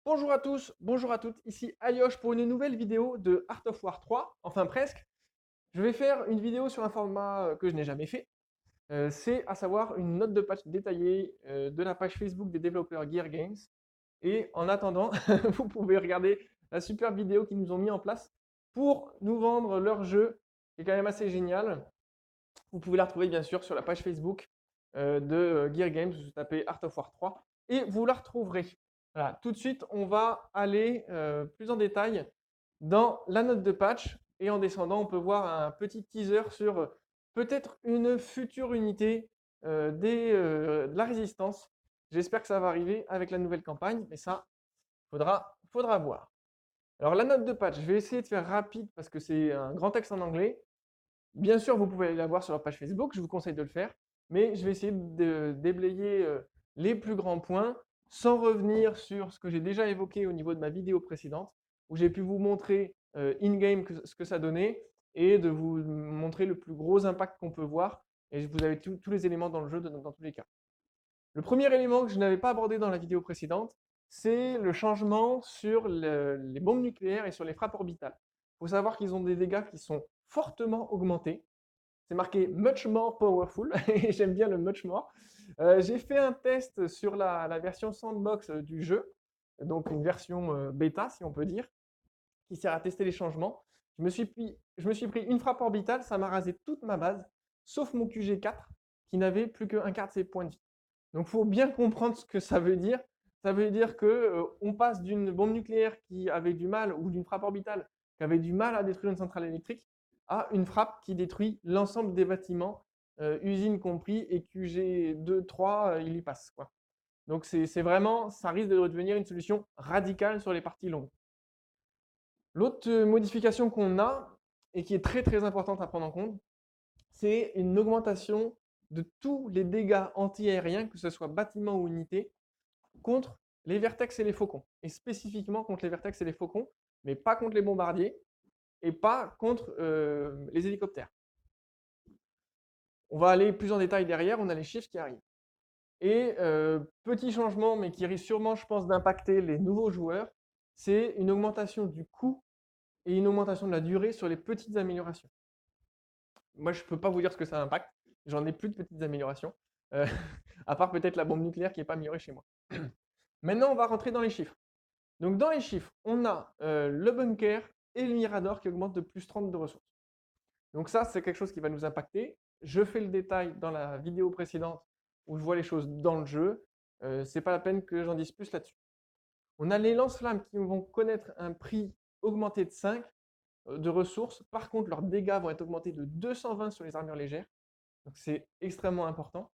Bonjour à tous, bonjour à toutes, ici Ayosh pour une nouvelle vidéo de Art of War 3, enfin presque. Je vais faire une vidéo sur un format que je n'ai jamais fait, c'est à savoir une note de patch détaillée de la page Facebook des développeurs Gear Games. Et en attendant, vous pouvez regarder la super vidéo qu'ils nous ont mis en place pour nous vendre leur jeu, qui est quand même assez génial. Vous pouvez la retrouver bien sûr sur la page Facebook de Gear Games, vous tapez Art of War 3 et vous la retrouverez. Voilà, tout de suite, on va aller plus en détail dans la note de patch et en descendant, on peut voir un petit teaser sur peut-être une future unité de la résistance. J'espère que ça va arriver avec la nouvelle campagne, mais ça, faudra voir. Alors la note de patch, je vais essayer de faire rapide parce que c'est un grand texte en anglais. Bien sûr, vous pouvez aller la voir sur leur page Facebook, je vous conseille de le faire, mais je vais essayer de déblayer les plus grands points sans revenir sur ce que j'ai déjà évoqué au niveau de ma vidéo précédente, où j'ai pu vous montrer in-game ce que ça donnait et de vous montrer le plus gros impact qu'on peut voir. Et vous avez tous les éléments dans le jeu dans tous les cas. Le premier élément que je n'avais pas abordé dans la vidéo précédente, c'est le changement sur les bombes nucléaires et sur les frappes orbitales. Il faut savoir qu'ils ont des dégâts qui sont fortement augmentés. C'est marqué much more powerful et j'aime bien le much more. J'ai fait un test sur la version sandbox du jeu, donc une version bêta si on peut dire, qui sert à tester les changements. Je me suis pris une frappe orbitale, ça m'a rasé toute ma base, sauf mon QG4 qui n'avait plus qu'un quart de ses points de vie. Donc il faut bien comprendre ce que ça veut dire. Ça veut dire que on passe d'une bombe nucléaire qui avait du mal, ou d'une frappe orbitale qui avait du mal à détruire une centrale électrique, à une frappe qui détruit l'ensemble des bâtiments, usines compris, et QG2, 3, il y passe, quoi. Donc c'est vraiment, ça risque de devenir une solution radicale sur les parties longues. L'autre modification qu'on a, et qui est très très importante à prendre en compte, c'est une augmentation de tous les dégâts anti-aériens, que ce soit bâtiment ou unité, contre les vertex et les faucons. Et spécifiquement contre les vertex et les faucons, mais pas contre les bombardiers et pas contre les hélicoptères. On va aller plus en détail derrière, on a les chiffres qui arrivent. Et petit changement, mais qui risque sûrement, je pense, d'impacter les nouveaux joueurs, c'est une augmentation du coût et une augmentation de la durée sur les petites améliorations. Moi, je ne peux pas vous dire ce que ça impacte. J'en ai plus de petites améliorations, euh, à part peut-être la bombe nucléaire qui n'est pas améliorée chez moi. Maintenant, on va rentrer dans les chiffres. Donc, dans les chiffres, on a le bunker et le mirador qui augmentent de plus 30 de ressources. Donc ça, c'est quelque chose qui va nous impacter. Je fais le détail dans la vidéo précédente où je vois les choses dans le jeu. Ce n'est pas la peine que j'en dise plus là-dessus. On a les lance-flammes qui vont connaître un prix augmenté de 5 de ressources. Par contre, leurs dégâts vont être augmentés de 220 sur les armures légères. Donc c'est extrêmement important.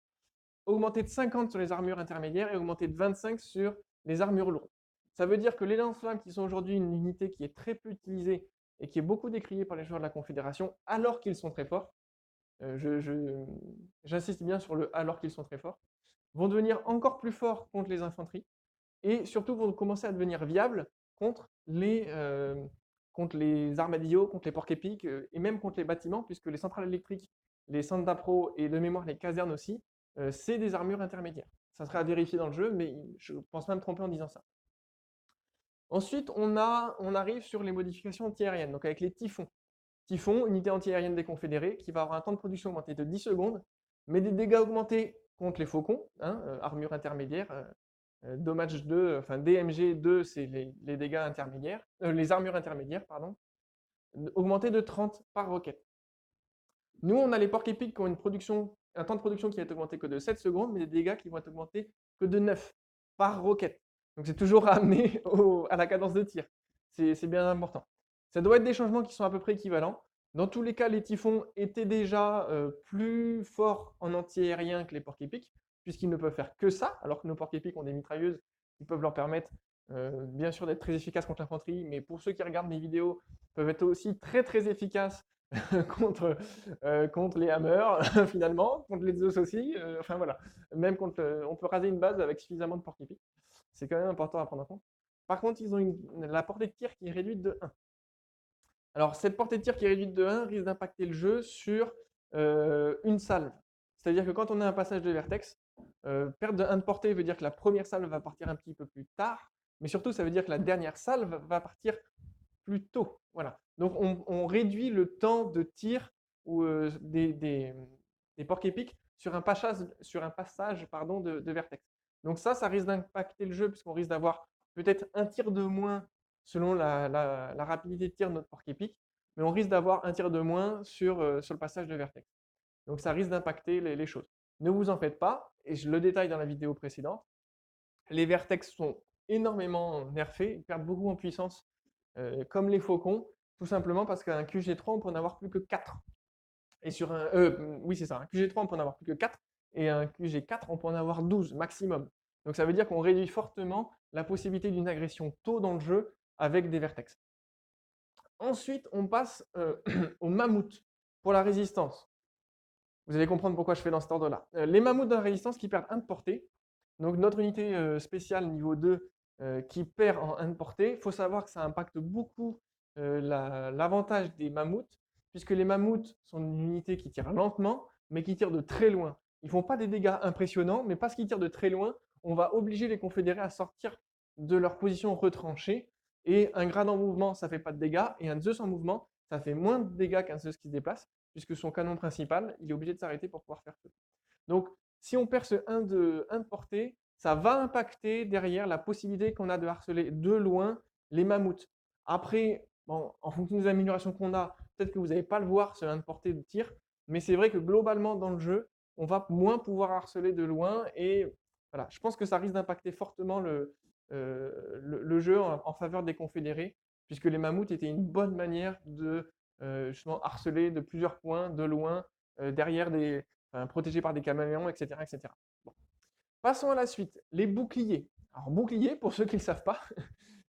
Augmenté de 50 sur les armures intermédiaires et augmenté de 25 sur les armures lourdes. Ça veut dire que les lance-flammes, qui sont aujourd'hui une unité qui est très peu utilisée et qui est beaucoup décriée par les joueurs de la Confédération, alors qu'ils sont très forts, j'insiste bien sur le alors qu'ils sont très forts, vont devenir encore plus forts contre les infanteries et surtout vont commencer à devenir viables contre les armadillos, contre les porcs-épics et même contre les bâtiments, puisque les centrales électriques, les centres d'appro et de mémoire les casernes aussi, c'est des armures intermédiaires. Ça sera à vérifier dans le jeu, mais je pense pas me tromper en disant ça. Ensuite, on arrive sur les modifications antiaériennes, donc avec les typhons. Typhon, unité antiaérienne des confédérés, qui va avoir un temps de production augmenté de 10 secondes, mais des dégâts augmentés contre les faucons, hein, armure intermédiaire, dommage 2, enfin DMG 2, c'est les dégâts intermédiaires, les armures intermédiaires, pardon, augmentés de 30 par roquette. Nous, on a les porcs épiques qui ont un temps de production qui va être augmenté que de 7 secondes, mais des dégâts qui vont être augmentés que de 9 par roquette. Donc c'est toujours ramené à la cadence de tir. C'est bien important. Ça doit être des changements qui sont à peu près équivalents. Dans tous les cas, les typhons étaient déjà plus forts en anti-aérien que les porcs épiques, puisqu'ils ne peuvent faire que ça, alors que nos porcs épiques ont des mitrailleuses qui peuvent leur permettre, bien sûr, d'être très efficaces contre l'infanterie, mais pour ceux qui regardent mes vidéos, peuvent être aussi très très efficaces contre les hammers, finalement, contre les Zeus aussi. Enfin voilà, même on peut raser une base avec suffisamment de porc-épic. C'est quand même important à prendre en compte. Par contre, ils ont la portée de tir qui est réduite de 1. Alors, cette portée de tir qui est réduite de 1 risque d'impacter le jeu sur une salve. C'est-à-dire que quand on a un passage de vertex, perte de 1 de portée veut dire que la première salve va partir un petit peu plus tard, mais surtout, ça veut dire que la dernière salve va partir plus tôt. Voilà. Donc, on réduit le temps de tir ou, des porc-épics sur un passage pardon, de vertex. Donc ça risque d'impacter le jeu, puisqu'on risque d'avoir peut-être un tir de moins selon la rapidité de tir de notre porc-épic, mais on risque d'avoir un tir de moins sur le passage de vertex. Donc ça risque d'impacter les choses. Ne vous en faites pas, et je le détaille dans la vidéo précédente, les vertex sont énormément nerfés, ils perdent beaucoup en puissance, comme les faucons, tout simplement parce qu'un QG3, on peut en avoir plus que 4. Et sur un, oui, c'est ça, un QG3, on peut en avoir plus que 4, et un QG4, on peut en avoir 12 maximum. Donc ça veut dire qu'on réduit fortement la possibilité d'une agression tôt dans le jeu avec des vertex. Ensuite, on passe au mammouth pour la résistance. Vous allez comprendre pourquoi je fais dans cet ordre-là. Les mammouths de la résistance qui perdent 1 de portée. Donc notre unité spéciale niveau 2 qui perd en 1 de portée. Il faut savoir que ça impacte beaucoup l'avantage des mammouths, puisque les mammouths sont une unité qui tire lentement, mais qui tire de très loin. Ils ne font pas des dégâts impressionnants, mais parce qu'ils tirent de très loin, on va obliger les confédérés à sortir de leur position retranchée. Et un grade en mouvement, ça ne fait pas de dégâts, et un Zeus en mouvement, ça fait moins de dégâts qu'un Zeus qui se déplace, puisque son canon principal, il est obligé de s'arrêter pour pouvoir faire feu. Donc, si on perd ce 1 de portée, ça va impacter derrière la possibilité qu'on a de harceler de loin les mammouths. Après, bon, en fonction des améliorations qu'on a, peut-être que vous n'allez pas le voir, ce 1 de portée de tir, mais c'est vrai que globalement, dans le jeu, on va moins pouvoir harceler de loin, et voilà, je pense que ça risque d'impacter fortement le jeu en faveur des confédérés, puisque les mammouths étaient une bonne manière de justement harceler de plusieurs points, de loin, derrière protégés par des caméléons, etc. etc. Bon. Passons à la suite, les boucliers. Alors, bouclier, pour ceux qui ne le savent pas,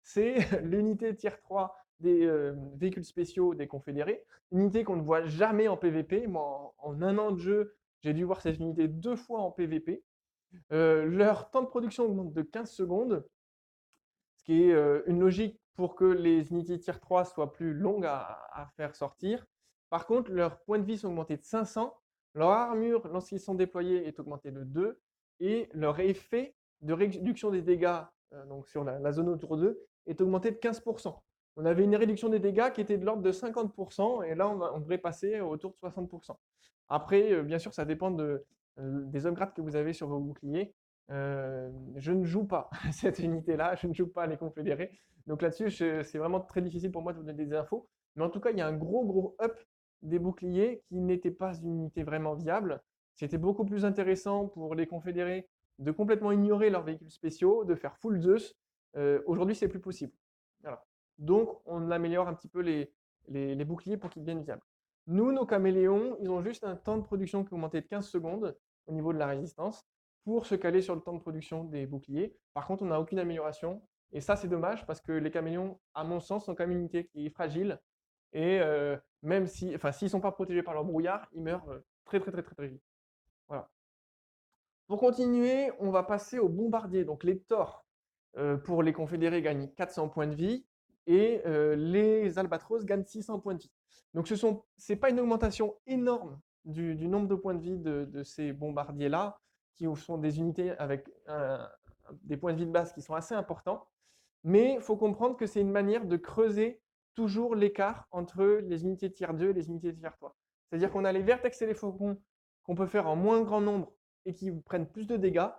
c'est l'unité tier 3 des véhicules spéciaux des confédérés, une unité qu'on ne voit jamais en PvP. Moi, en 1 an de jeu, j'ai dû voir cette unité 2 fois en PvP. Leur temps de production augmente de 15 secondes, ce qui est une logique pour que les unités tier 3 soient plus longues à faire sortir. Par contre, leurs points de vie sont augmentés de 500, leur armure, lorsqu'ils sont déployés, est augmentée de 2, et leur effet de réduction des dégâts donc sur la zone autour d'eux est augmenté de 15%. On avait une réduction des dégâts qui était de l'ordre de 50%, et là, on devrait passer autour de 60%. Après, bien sûr, ça dépend des upgrades que vous avez sur vos boucliers. Je ne joue pas cette unité-là, je ne joue pas les confédérés. Donc là-dessus, c'est vraiment très difficile pour moi de vous donner des infos. Mais en tout cas, il y a un gros up des boucliers qui n'était pas une unité vraiment viable. C'était beaucoup plus intéressant pour les confédérés de complètement ignorer leurs véhicules spéciaux, de faire full Zeus. Aujourd'hui, c'est plus possible. Voilà. Donc, on améliore un petit peu les boucliers pour qu'ils deviennent viables. Nous, nos caméléons, ils ont juste un temps de production qui a augmenté de 15 secondes au niveau de la résistance pour se caler sur le temps de production des boucliers. Par contre, on n'a aucune amélioration. Et ça, c'est dommage parce que les caméléons, à mon sens, sont quand même une unité qui est fragile. Et même si, enfin, s'ils ne sont pas protégés par leur brouillard, ils meurent très vite. Voilà. Pour continuer, on va passer aux bombardiers. Donc les Thors, pour les confédérés, gagnent 400 points de vie, et les Albatros gagnent 600 points de vie. Donc ce n'est pas une augmentation énorme du nombre de points de vie de ces bombardiers-là, qui sont des unités avec des points de vie de base qui sont assez importants. Mais il faut comprendre que c'est une manière de creuser toujours l'écart entre les unités tier 2 et les unités tier 3. C'est-à-dire qu'on a les vertex et les faucons qu'on peut faire en moins grand nombre et qui prennent plus de dégâts.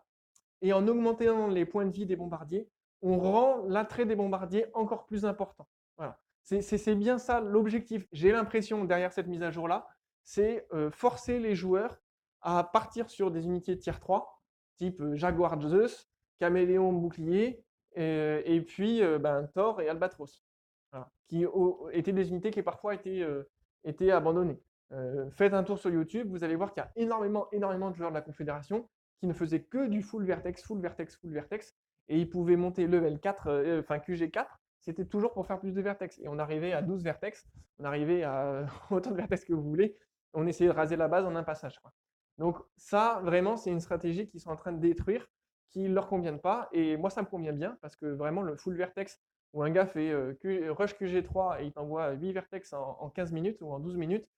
Et en augmentant les points de vie des bombardiers, on rend l'attrait des bombardiers encore plus important. Voilà. C'est bien ça l'objectif. J'ai l'impression, derrière cette mise à jour-là, c'est forcer les joueurs à partir sur des unités tier 3, type Jaguar Zeus, Caméléon Bouclier, et puis Thor et Albatros, voilà, qui étaient des unités qui parfois étaient abandonnées. Faites un tour sur YouTube, vous allez voir qu'il y a énormément de joueurs de la Confédération qui ne faisaient que du full vertex, et ils pouvaient monter level 4, enfin QG4, c'était toujours pour faire plus de vertex. Et on arrivait à 12 vertex, on arrivait à autant de vertex que vous voulez, on essayait de raser la base en un passage, quoi. Donc ça, vraiment, c'est une stratégie qu'ils sont en train de détruire, qui ne leur conviennent pas. Et moi, ça me convient bien, parce que vraiment, le full vertex, où un gars fait rush QG3 et il t'envoie 8 vertex en 15 minutes ou en 12 minutes,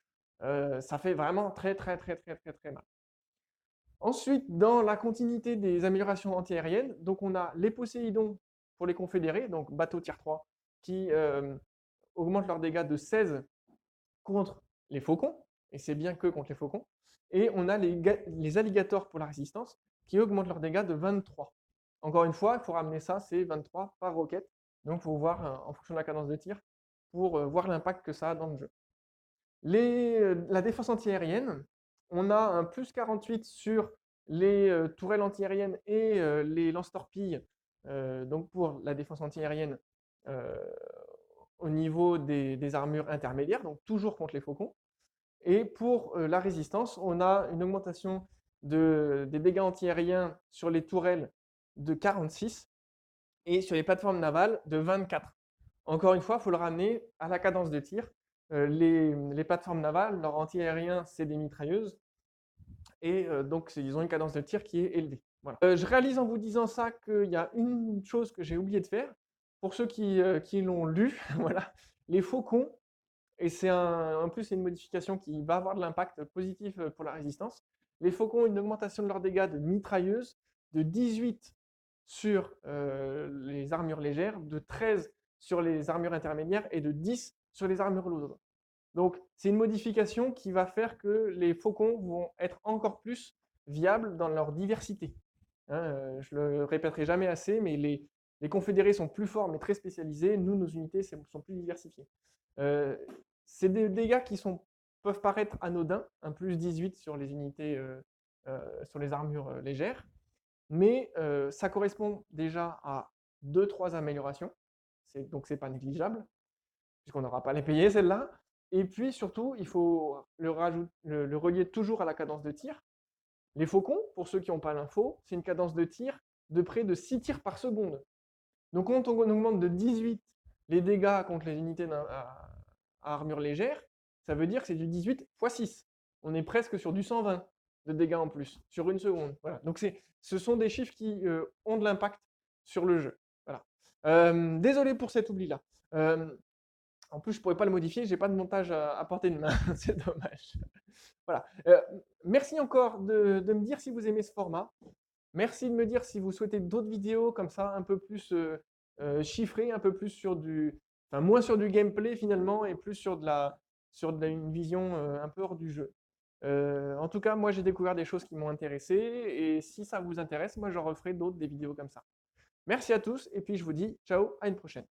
ça fait vraiment très mal. Ensuite, dans la continuité des améliorations antiaériennes, donc on a les Poséidons pour les confédérés, donc bateau tier 3, qui augmentent leurs dégâts de 16 contre les faucons, et c'est bien que contre les faucons. Et on a les alligators pour la résistance, qui augmentent leurs dégâts de 23. Encore une fois, il faut ramener ça, c'est 23 par roquette. Donc il faut voir en fonction de la cadence de tir, pour voir l'impact que ça a dans le jeu. La défense antiaérienne, on a un plus 48 sur les tourelles antiaériennes et les lance-torpilles, donc pour la défense antiaérienne au niveau des armures intermédiaires, donc toujours contre les faucons. Et pour la résistance, on a une augmentation des dégâts antiaériens sur les tourelles de 46 et sur les plateformes navales de 24. Encore une fois, il faut le ramener à la cadence de tir. Les plateformes navales, leur anti-aérien, c'est des mitrailleuses. Et donc, ils ont une cadence de tir qui est élevée. Voilà. Je réalise en vous disant ça qu'il y a une chose que j'ai oublié de faire. Pour ceux qui l'ont lu, voilà, les faucons, et en plus c'est une modification qui va avoir de l'impact positif pour la résistance. Les faucons ont une augmentation de leurs dégâts de mitrailleuse de 18 sur les armures légères, de 13 sur les armures intermédiaires et de 10 sur les armures lourdes. Donc c'est une modification qui va faire que les faucons vont être encore plus viables dans leur diversité. Hein, je le répéterai jamais assez, mais les confédérés sont plus forts mais très spécialisés. Nous, nos unités sont plus diversifiées. C'est des dégâts qui peuvent paraître anodins, un plus 18 sur les unités, sur les armures légères, mais ça correspond déjà à 2-3 améliorations, donc c'est pas négligeable, puisqu'on n'aura pas à les payer celles-là. Et puis surtout, il faut le relier toujours à la cadence de tir. Les faucons, pour ceux qui n'ont pas l'info, c'est une cadence de tir de près de 6 tirs par seconde. Donc quand on augmente de 18 les dégâts contre les unités à armure légère, ça veut dire que c'est du 18 x 6. On est presque sur du 120 de dégâts en plus, sur une seconde. Voilà. Donc ce sont des chiffres qui ont de l'impact sur le jeu. Voilà. Désolé pour cet oubli-là. En plus, je ne pourrais pas le modifier, je n'ai pas de montage à portée de main, c'est dommage. Voilà. Merci encore de me dire si vous aimez ce format. Merci de me dire si vous souhaitez d'autres vidéos comme ça, un peu plus chiffrées, un peu plus moins sur du gameplay finalement, et plus sur une vision un peu hors du jeu. En tout cas, moi j'ai découvert des choses qui m'ont intéressé, et si ça vous intéresse, moi j'en referai d'autres, des vidéos comme ça. Merci à tous, et puis je vous dis ciao, à une prochaine.